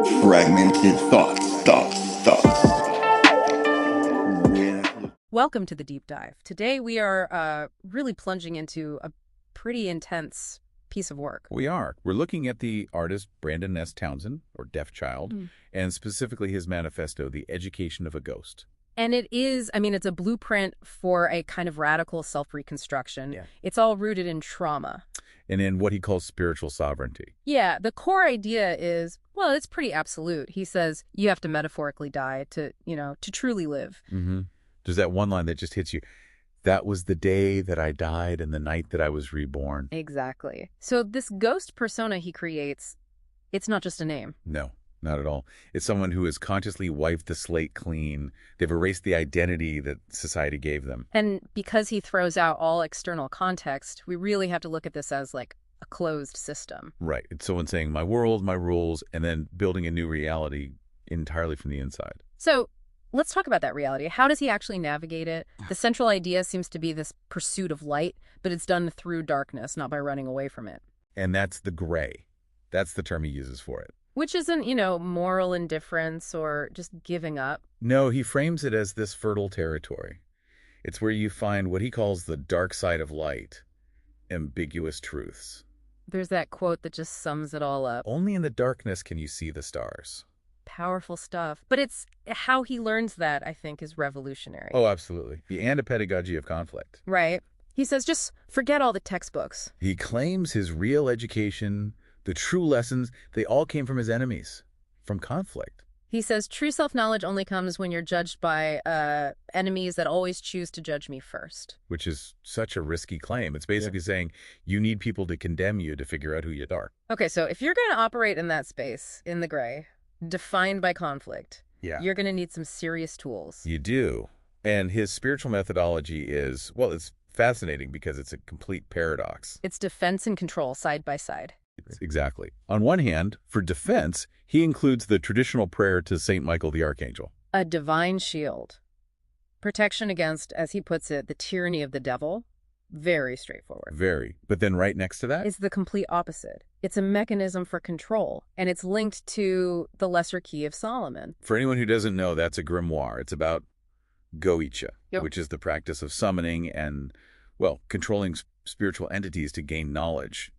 Fragmented thoughts. Welcome to the deep dive. Today we are really plunging into a pretty intense piece of work. We are. We're looking at the artist Brandon S. Townsend, or DefChild, and specifically his manifesto, The Education of a Ghost. And it is, it's a blueprint for a kind of radical self-reconstruction. Yeah. It's all rooted in trauma. And in what he calls spiritual sovereignty. Yeah, the core idea is, well, it's pretty absolute. He says you have to metaphorically die to truly live. Mm-hmm. There's that one line that just hits you. That was the day that I died and the night that I was reborn. Exactly. So this ghost persona he creates, it's not just a name. No, not at all. It's someone who has consciously wiped the slate clean. They've erased the identity that society gave them. And because he throws out all external context, we really have to look at this as like a closed system. Right. It's someone saying my world, my rules, and then building a new reality entirely from the inside. So let's talk about that reality. How does he actually navigate it? The central idea seems to be this pursuit of light, but it's done through darkness, not by running away from it. And that's the gray. That's the term he uses for it. Which isn't, moral indifference or just giving up. No, he frames it as this fertile territory. It's where you find what he calls the dark side of light, ambiguous truths. There's that quote that just sums it all up. Only in the darkness can you see the stars. Powerful stuff. But it's how he learns that, I think, is revolutionary. Oh, absolutely. The anti-pedagogy of conflict. Right. He says, just forget all the textbooks. He claims his real education, the true lessons, they all came from his enemies, from conflict. He says, true self-knowledge only comes when you're judged by enemies that always choose to judge me first. Which is such a risky claim. It's basically saying you need people to condemn you to figure out who you are. Okay, so if you're going to operate in that space, in the gray, defined by conflict, you're going to need some serious tools. You do. And his spiritual methodology is, well, it's fascinating because it's a complete paradox. It's defense and control side by side. Exactly. On one hand, for defense, he includes the traditional prayer to St. Michael the Archangel. A divine shield. Protection against, as he puts it, the tyranny of the devil. Very straightforward. Very. But then right next to that is the complete opposite. It's a mechanism for control, and it's linked to the Lesser Key of Solomon. For anyone who doesn't know, that's a grimoire. It's about goetia, which is the practice of summoning and, well, controlling spiritual entities to gain knowledge.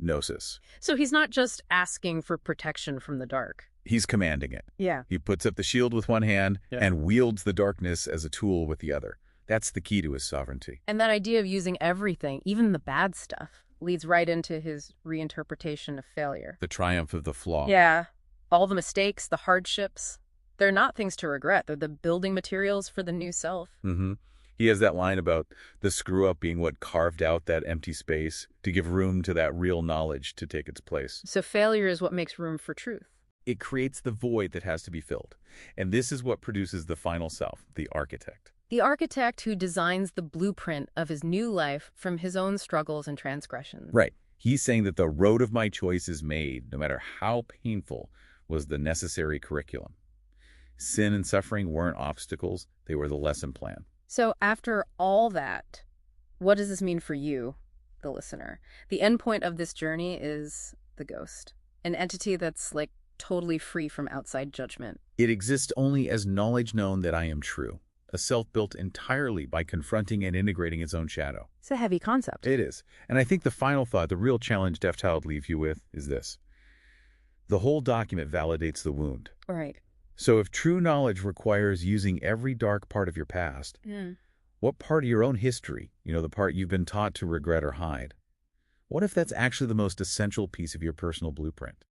Gnosis. So he's not just asking for protection from the dark. He's commanding it. Yeah. He puts up the shield with one hand and wields the darkness as a tool with the other. That's the key to his sovereignty. And that idea of using everything, even the bad stuff, leads right into his reinterpretation of failure. The triumph of the flaw. Yeah. All the mistakes, the hardships, they're not things to regret. They're the building materials for the new self. Mm-hmm. He has that line about the screw-up being what carved out that empty space to give room to that real knowledge to take its place. So failure is what makes room for truth. It creates the void that has to be filled. And this is what produces the final self, the architect. The architect who designs the blueprint of his new life from his own struggles and transgressions. Right. He's saying that the road of my choice is made, no matter how painful, was the necessary curriculum. Sin and suffering weren't obstacles, they were the lesson plan. So after all that, what does this mean for you, the listener? The end point of this journey is the ghost, an entity that's like totally free from outside judgment. It exists only as knowledge known that I am true, a self built entirely by confronting and integrating its own shadow. It's a heavy concept. It is. And I think the final thought, the real challenge DefChild leaves you with is this. The whole document validates the wound. Right. So if true knowledge requires using every dark part of your past, what part of your own history, the part you've been taught to regret or hide, what if that's actually the most essential piece of your personal blueprint?